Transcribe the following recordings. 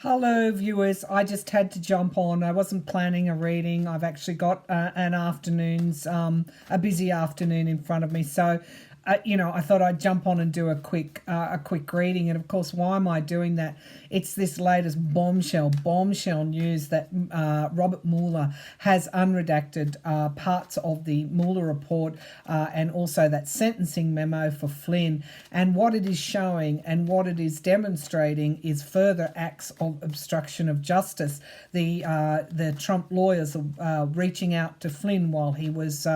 Hello, viewers. I just had to jump on. I wasn't planning a reading. I've actually got a busy afternoon in front of me. So, I thought I'd jump on and do a quick reading. And of course, why am I doing that? It's this latest bombshell news that Robert Mueller has unredacted parts of the Mueller report and also that sentencing memo for Flynn. And what it is showing and what it is demonstrating is further acts of obstruction of justice. The Trump lawyers are reaching out to Flynn while he was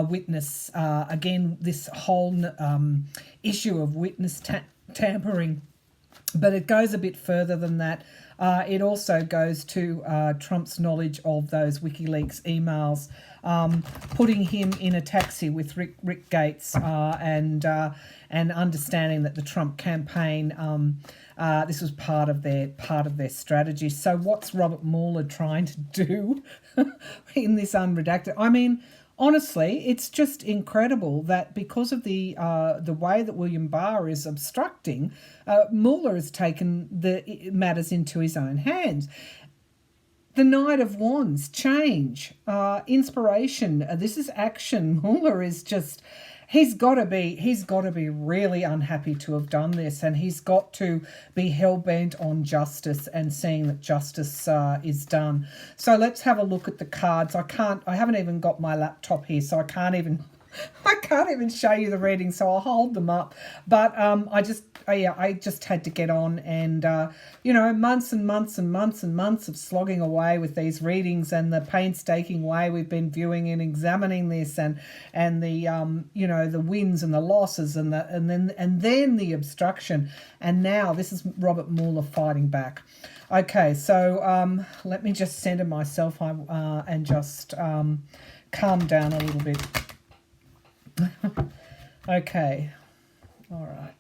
witness. Again, this whole issue of witness tampering. But it goes a bit further than that. It also goes to Trump's knowledge of those WikiLeaks emails, putting him in a taxi with Rick Gates, and understanding that the Trump campaign, this was part of their strategy. So what's Robert Mueller trying to do in this unredacted? I mean, honestly, it's just incredible that because of the way that William Barr is obstructing, Mueller has taken the matters into his own hands. The Knight of Wands, change, inspiration. This is action. Mueller is just. He's got to be really unhappy to have done this, and he's got to be hell bent on justice and seeing that justice is done. So let's have a look at the cards. I haven't even got my laptop here, so I can't even show you the reading, so I'll hold them up. But I just had to get on, and months and months and months and months of slogging away with these readings and the painstaking way we've been viewing and examining this, and the the wins and the losses and then the obstruction, and now this is Robert Mueller fighting back. Okay, so let me just center myself and just calm down a little bit. Okay, all right.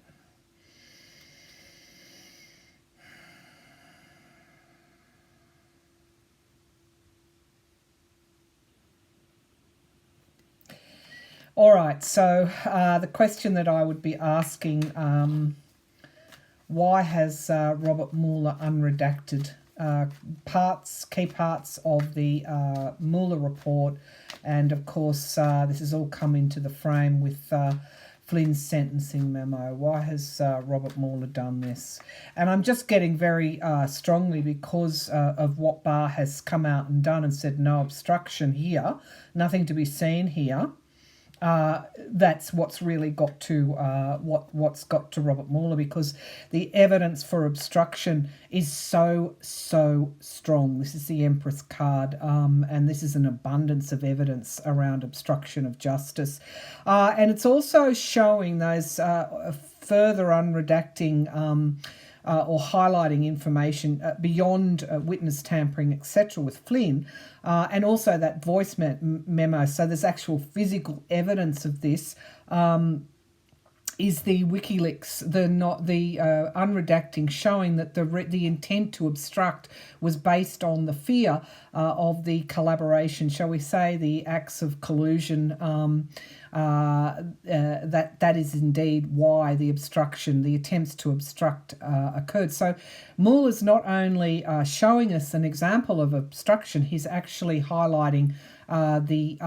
All right, so the question that I would be asking, why has Robert Mueller unredacted key parts of the Mueller report? And of course, this has all come into the frame with Flynn's sentencing memo. Why has Robert Mueller done this? And I'm just getting very strongly because of what Barr has come out and done and said no obstruction here, nothing to be seen here. That's what's really got to what's got to Robert Mueller, because the evidence for obstruction is so strong. This is the Empress card, and this is an abundance of evidence around obstruction of justice, and it's also showing those further unredacting or highlighting information beyond witness tampering, etc., with Flynn, and also that voice memo. So there's actual physical evidence of this. Is the WikiLeaks, the unredacting, showing that the intent to obstruct was based on the fear of the collaboration, shall we say, the acts of collusion. That is indeed why the obstruction, the attempts to obstruct occurred. So Mueller's not only showing us an example of obstruction, he's actually highlighting the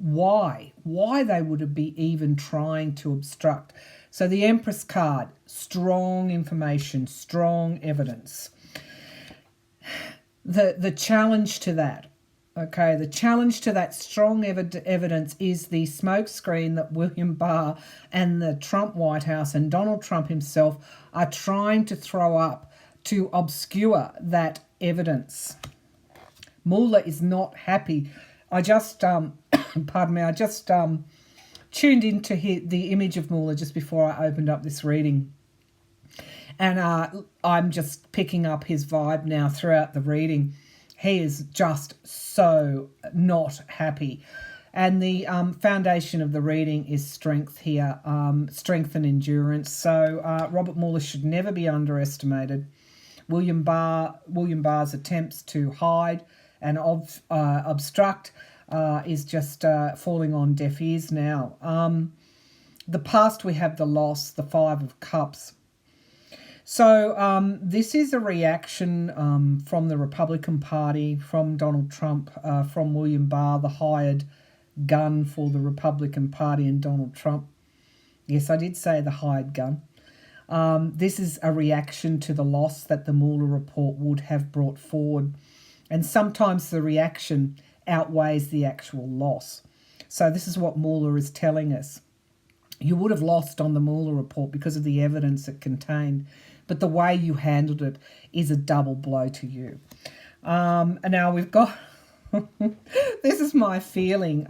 why they would be even trying to obstruct. So the Empress card, strong information, strong evidence. The challenge to that. Okay, the challenge to that strong evidence is the smokescreen that William Barr and the Trump White House and Donald Trump himself are trying to throw up to obscure that evidence. Mueller is not happy. I just, pardon me, I just tuned into the image of Mueller just before I opened up this reading. And I'm just picking up his vibe now throughout the reading. He is just so not happy. And the foundation of the reading is strength here, strength and endurance. So Robert Mueller should never be underestimated. William Barr's attempts to hide and obstruct is just falling on deaf ears now. The past, we have the loss, the Five of Cups. So this is a reaction from the Republican Party, from Donald Trump, from William Barr, the hired gun for the Republican Party and Donald Trump. Yes, I did say the hired gun. This is a reaction to the loss that the Mueller report would have brought forward. And sometimes the reaction outweighs the actual loss. So this is what Mueller is telling us. You would have lost on the Mueller report because of the evidence it contained, but the way you handled it is a double blow to you. And now we've got, this is my feeling,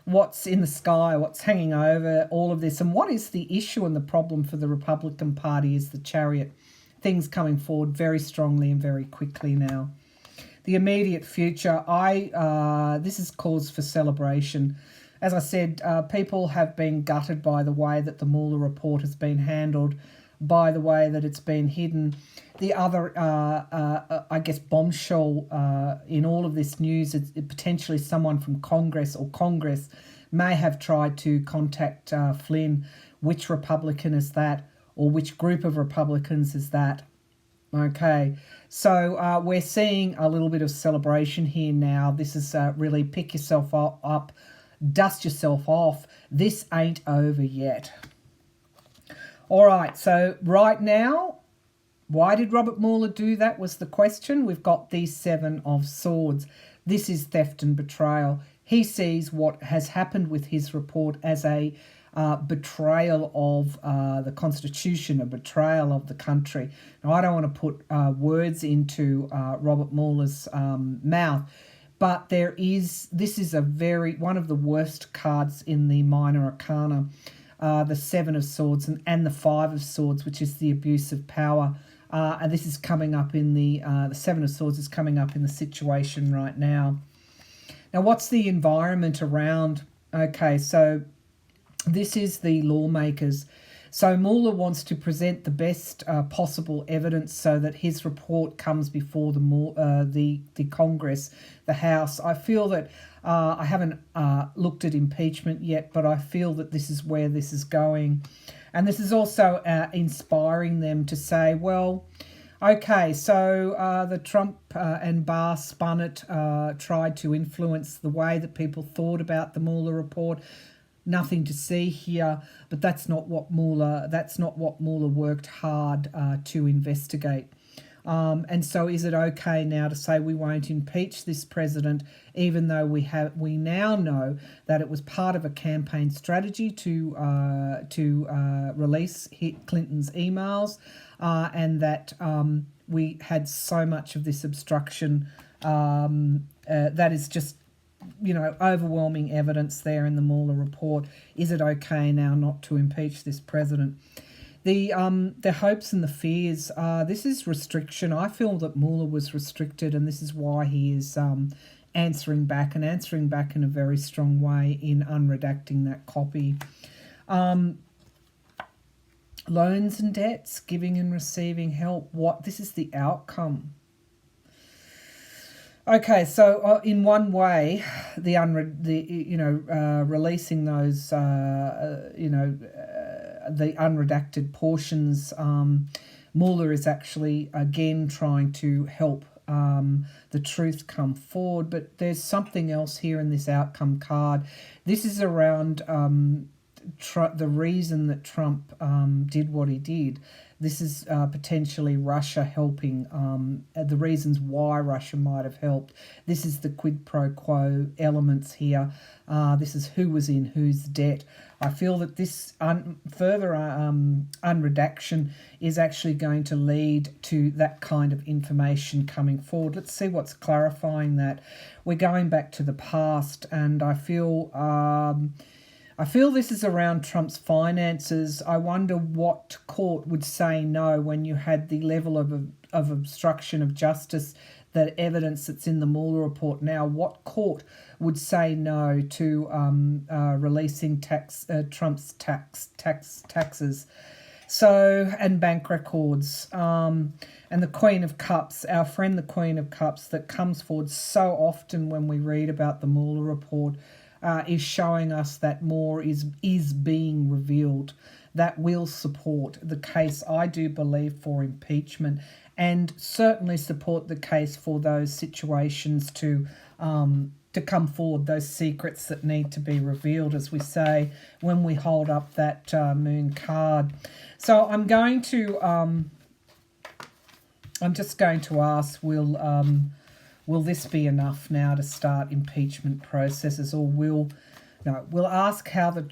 what's in the sky, what's hanging over all of this, and what is the issue and the problem for the Republican Party is the chariot. Things coming forward very strongly and very quickly now. The immediate future, this is cause for celebration. As I said, people have been gutted by the way that the Mueller report has been handled, by the way that it's been hidden. The other, I guess, bombshell in all of this news is potentially someone from Congress or Congress may have tried to contact Flynn. Which Republican is that, or which group of Republicans is that? Okay, so we're seeing a little bit of celebration here now. This is really pick yourself up, dust yourself off. This ain't over yet. All right, so right now, why did Robert Mueller do that was the question. We've got the Seven of Swords. This is theft and betrayal. He sees what has happened with his report as a betrayal of the Constitution, a betrayal of the country. Now, I don't want to put words into Robert Mueller's mouth, but this is one of the worst cards in the minor arcana, the Seven of Swords and the Five of Swords, which is the abuse of power. And this is coming up in the Seven of Swords is coming up in the situation right now. Now, what's the environment around? Okay, so this is the lawmakers. So Mueller wants to present the best possible evidence so that his report comes before the Congress, the House. I feel that I haven't looked at impeachment yet, but I feel that this is where this is going. And this is also inspiring them to say, well, okay, so the Trump and Barr spun it, tried to influence the way that people thought about the Mueller report. Nothing to see here, but that's not what Mueller worked hard to investigate. And so is it okay now to say we won't impeach this president, even though we now know that it was part of a campaign strategy to release Clinton's emails, and that we had so much of this obstruction that is just, overwhelming evidence there in the Mueller report. Is it okay now not to impeach this president? The hopes and the fears, this is restriction. I feel that Mueller was restricted, and this is why he is answering back in a very strong way in unredacting that copy. Loans and debts, giving and receiving help. This is the outcome. Okay, so in one way, releasing those, the unredacted portions, Mueller is actually again trying to help the truth come forward. But there's something else here in this outcome card. This is around the reason that Trump did what he did. This is potentially Russia helping, the reasons why Russia might have helped. This is the quid pro quo elements here. This is who was in whose debt. I feel that this further unredaction is actually going to lead to that kind of information coming forward. Let's see what's clarifying that. We're going back to the past, and I feel this is around Trump's finances. I wonder what court would say no when you had the level of obstruction of justice, that evidence that's in the Mueller report now. What court would say no to releasing Trump's taxes? So, and bank records. And the Queen of Cups, our friend the Queen of Cups, that comes forward so often when we read about the Mueller report, is showing us that more is being revealed. that will support the case, I do believe, for impeachment, and certainly support the case for those situations to come forward, those secrets that need to be revealed, as we say when we hold up that moon card. So I'm just going to ask, will this be enough now to start impeachment processes, or we'll ask how the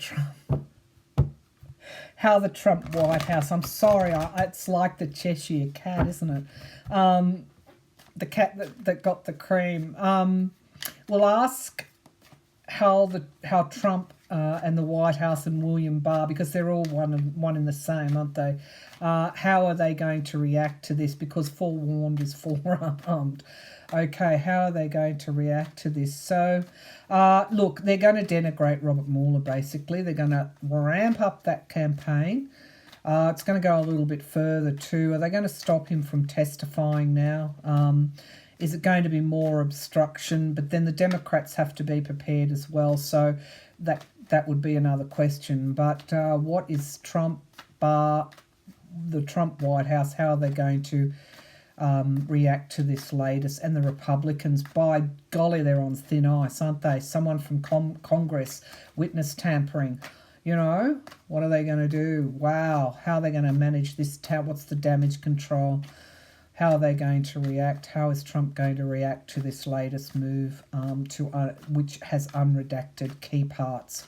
Trump White House. I'm sorry, it's like the Cheshire cat, isn't it? The cat that got the cream. We'll ask how Trump and the White House and William Barr, because they're all one in the same, aren't they? How are they going to react to this? Because forewarned is forearmed. Okay, how are they going to react to this? So, look, they're going to denigrate Robert Mueller, basically. They're going to ramp up that campaign. It's going to go a little bit further too. Are they going to stop him from testifying now? Is it going to be more obstruction? But then the Democrats have to be prepared as well. So that would be another question. But what is Trump, Barr, the Trump White House, how are they going to react to this latest? And the Republicans, by golly, they're on thin ice, aren't they? Someone from Congress, witness tampering. What are they going to do? Wow, how are they going to manage this? What's the damage control? How are they going to react? How is Trump going to react to this latest move, which has unredacted key parts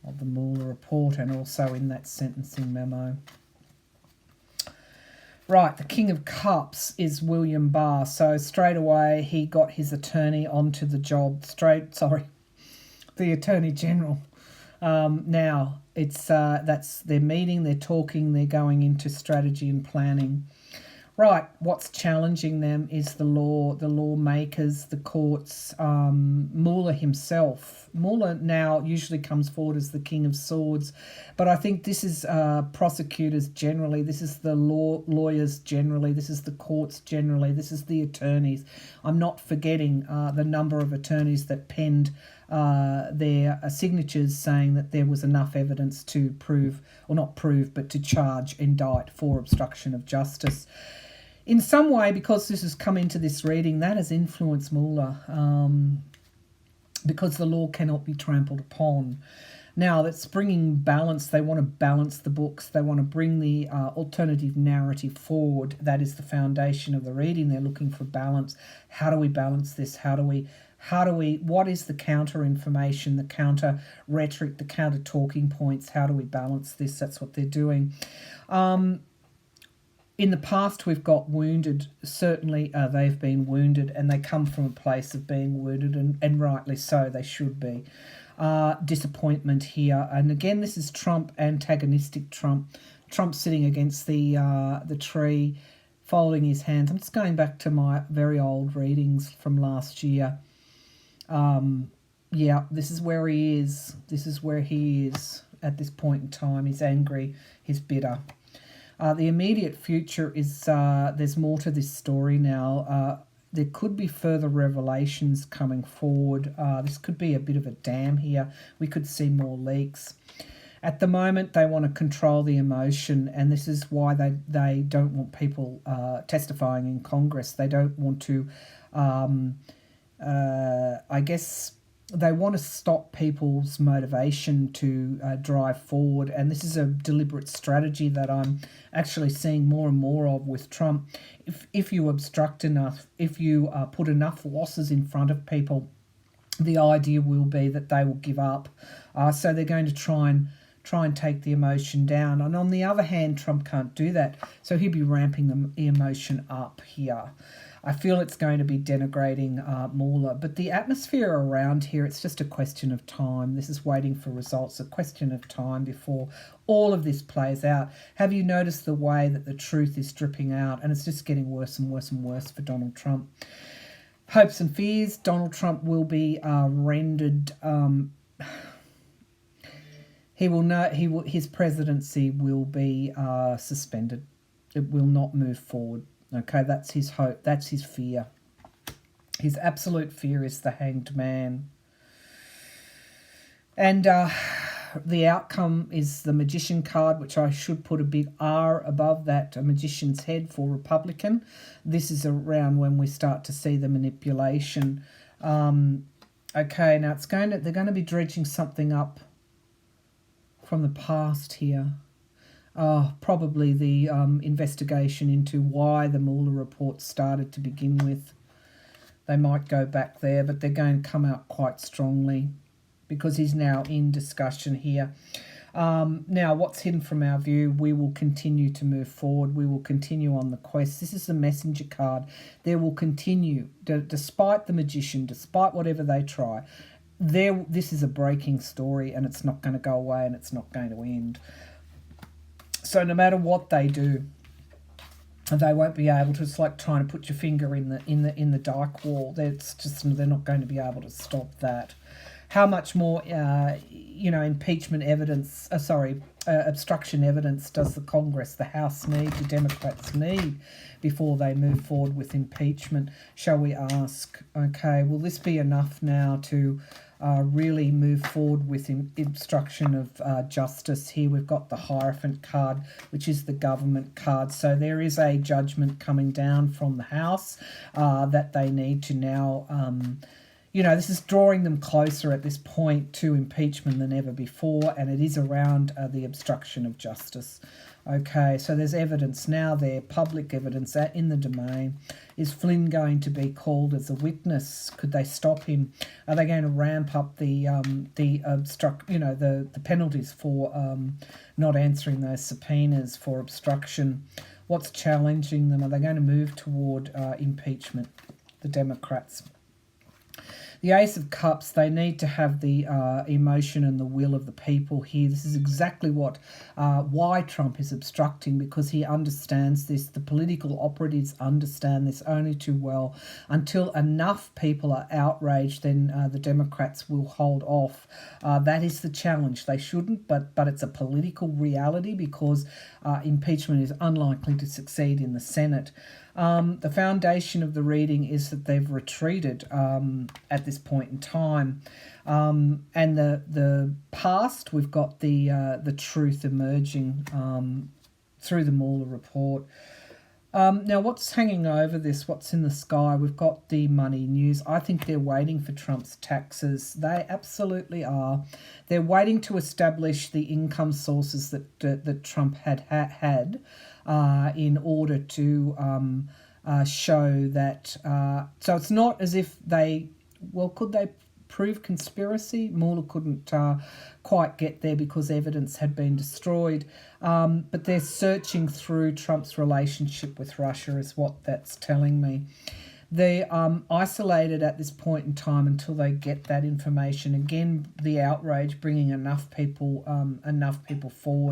of the Mueller report and also in that sentencing memo? Right, the King of Cups is William Barr. So straight away he got his attorney onto the job. The Attorney General. Now it's that's their meeting. They're talking. They're going into strategy and planning. Right, what's challenging them is the lawmakers, the courts, Mueller himself. Mueller now usually comes forward as the King of Swords, but I think this is prosecutors generally, this is the lawyers generally, this is the courts generally, this is the attorneys. I'm not forgetting the number of attorneys that penned their signatures saying that there was enough evidence to prove, or not prove, but to charge, indict for obstruction of justice. In some way, because this has come into this reading, that has influenced Mueller, because the law cannot be trampled upon. Now, that's bringing balance. They want to balance the books. They want to bring the alternative narrative forward. That is the foundation of the reading. They're looking for balance. How do we balance this? What is the counter information, the counter rhetoric, the counter talking points? How do we balance this? That's what they're doing. In the past, we've got wounded. Certainly, they've been wounded, and they come from a place of being wounded, and rightly so, they should be. Disappointment here. And again, this is Trump, antagonistic Trump. Trump sitting against the tree, folding his hands. I'm just going back to my very old readings from last year. Yeah, this is where he is. This is where he is at this point in time. He's angry. He's bitter. The immediate future is there's more to this story now. There could be further revelations coming forward. This could be a bit of a dam here. We could see more leaks. At the moment, they want to control the emotion, and this is why they don't want people testifying in Congress. They don't want to, I guess, they want to stop people's motivation to drive forward, and this is a deliberate strategy that I'm actually seeing more and more of with Trump. If you obstruct enough, if you put enough losses in front of people, the idea will be that they will give up. So they're going to try and take the emotion down. And on the other hand, Trump can't do that, so he'll be ramping the emotion up here. I feel it's going to be denigrating Mueller, but the atmosphere around here, it's just a question of time. This is waiting for results, a question of time before all of this plays out. Have you noticed the way that the truth is dripping out, and it's just getting worse and worse and worse for Donald Trump? Hopes and fears, Donald Trump will be rendered... his presidency will be suspended. It will not move forward. Okay, that's his hope. That's his fear. His absolute fear is the hanged man. And the outcome is the Magician card, which I should put a big R above that, a magician's head for Republican. This is around when we start to see the manipulation. Okay, now they're going to be dredging something up from the past here. Probably the investigation into why the Mueller report started to begin with. They might go back there, but they're going to come out quite strongly because he's now in discussion here. Now, what's hidden from our view? We will continue to move forward. We will continue on the quest. This is the messenger card. There will continue, despite the magician, despite whatever they try. This is a breaking story, and it's not going to go away, and it's not going to end. So no matter what they do, they won't be able to. It's like trying to put your finger in the dike wall. They're not going to be able to stop that. How much more, impeachment evidence? Obstruction evidence does the Congress, the House need, the Democrats need before they move forward with impeachment? Shall we ask? Okay, will this be enough now to really move forward with obstruction of justice? Here we've got the Hierophant card, which is the government card. So there is a judgment coming down from the House that they need to now... this is drawing them closer at this point to impeachment than ever before, and it is around the obstruction of justice. Okay, so there's evidence now there, public evidence in the domain. Is Flynn going to be called as a witness? Could they stop him? Are they going to ramp up the penalties for not answering those subpoenas for obstruction? What's challenging them? Are they going to move toward impeachment? The Democrats. The Ace of Cups, they need to have the emotion and the will of the people here. This is exactly why Trump is obstructing, because he understands this. The political operatives understand this only too well. Until enough people are outraged, then the Democrats will hold off. That is the challenge. They shouldn't, but it's a political reality because impeachment is unlikely to succeed in the Senate. The foundation of the reading is that they've retreated at this point in time. And the past, we've got the truth emerging through the Mueller report. Now, what's hanging over this? What's in the sky? We've got the money news. I think they're waiting for Trump's taxes. They absolutely are. They're waiting to establish the income sources that Trump had in order to show that. So it's not as if could they prove conspiracy? Mueller couldn't quite get there because evidence had been destroyed. But they're searching through Trump's relationship with Russia is what that's telling me. They're isolated at this point in time until they get that information. Again, the outrage bringing enough people forward.